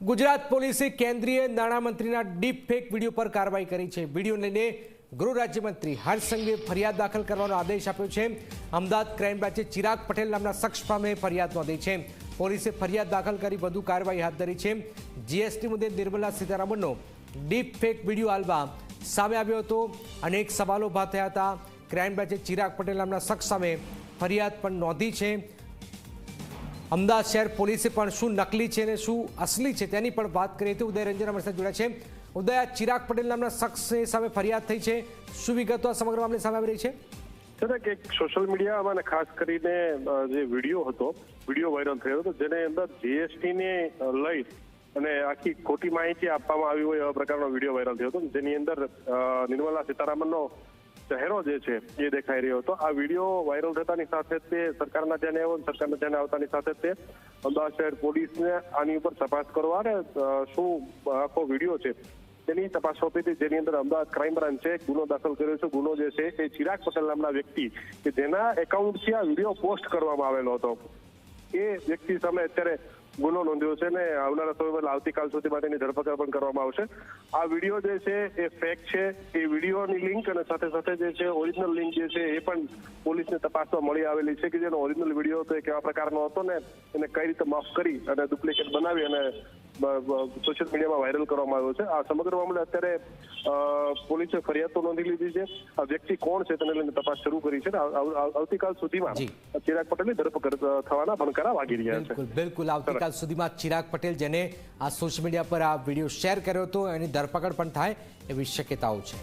ગુજરાત પોલીસે કેન્દ્રીય નાણામંત્રીના deep fake video પર કાર્યવાહી કરી છે। વિડીયો લઈને ગૃહ રાજ્યમંત્રી હર્ષ સંઘવીએ ફરિયાદ દાખલ કરવાનો આદેશ આપ્યો છે। અમદાવાદ ક્રાઇમ બ્રાન્ચે ચિરાગ પટેલ નામના શખ્સ સામે ફરિયાદ નોંધી છે। પોલીસે ફરિયાદ દાખલ કરી વધુ કાર્યવાહી હાથ ધરી છે। જીએસટી મુદ્દે નિર્મલા સીતારામનનો ડીપ ફેક વિડીયો હાલમાં સામે આવ્યો હતો। અનેક સવાલો ઉભા થયા હતા। ક્રાઇમ બ્રાન્ચે ચિરાગ પટેલ નામના શખ્સ સામે ફરિયાદ પણ નોંધી છે। અમદાવાદ શહેર પોલીસે પણ શું નકલી છે અને શું અસલી છે તેની પણ વાત કરીએ તો ઉદય રંજન અમારી સાથે જોડાયા છે। ઉદય, ચિરાગ પટેલ નામના શખ્સની સામે ફરિયાદ થઈ છે, શું વિગતો આ સમગ્ર મામલે સામે આવી રહી છે? કે સોશિયલ મીડિયામાં ખાસ કરીને જે વિડીયો હતો, વિડીયો વાયરલ થયો હતો જેને અંદર જીએસટી ને લઈ અને આખી ખોટી માહિતી આપવામાં આવી હોય એવા પ્રકારનો વિડીયો વાયરલ થયો હતો, જેની અંદર નિર્મલા સીતારામનનો ચહેરો જે છે એ દેખાઈ રહ્યો હતો। આ વિડીયો વાયરલ થતાની સાથે તે સરકારના ધ્યાને આવ્યો, સરકારના ધ્યાને આવતાની સાથે તે અમદાવાદ શહેર પોલીસને આની ઉપર તપાસ કરવા અને શું આખો વિડીયો છે તેની તપાસ સોંપી હતી, જેની અંદર અમદાવાદ ક્રાઇમ બ્રાન્ચે ગુનો દાખલ કર્યો છે। ગુનો જે છે એ ચિરાગ પટેલ નામના વ્યક્તિ કે જેના એકાઉન્ટથી આ વિડીયો પોસ્ટ કરવામાં આવેલો હતો એ વ્યક્તિ સામે અત્યારે ગુનો નોંધ્યો છે ને આવનારા સમયમાં આવતીકાલ સુધીમાં તેની ધરપકડ પણ કરવામાં આવશે। આ વિડીયો જે છે એ ફેક છે, એ વિડીયોની લિંક અને સાથે સાથે જે છે ઓરિજિનલ લિંક જે છે એ પણ પોલીસને તપાસમાં મળી આવેલી છે કે જેનો ઓરિજિનલ વિડીયો હતો એ કેવા પ્રકારનો હતો ને એને કઈ રીતે માફ કરી અને ડુપ્લિકેટ બનાવી અને સોશિયલ મીડિયામાં વાયરલ કરવામાં આવ્યો છે। આ સમગ્ર મામલે અત્યારે પોલીસે ફરિયાદ તો નોંધી લીધી છે। આ વ્યક્તિ કોણ છે તેને લઈને તપાસ શરૂ કરી છે। આવતીકાલ સુધીમાં ચિરાગ પટેલની ધરપકડ થવાના ભણકારા વાગી રહ્યા છે। બિલકુલ, આવતીકાલ સુધીમાં ચિરાગ પટેલ જેને આ સોશિયલ મીડિયા પર આ વિડીયો શેર કર્યો હતો એની ધરપકડ પણ થાય એવી શક્યતાઓ છે।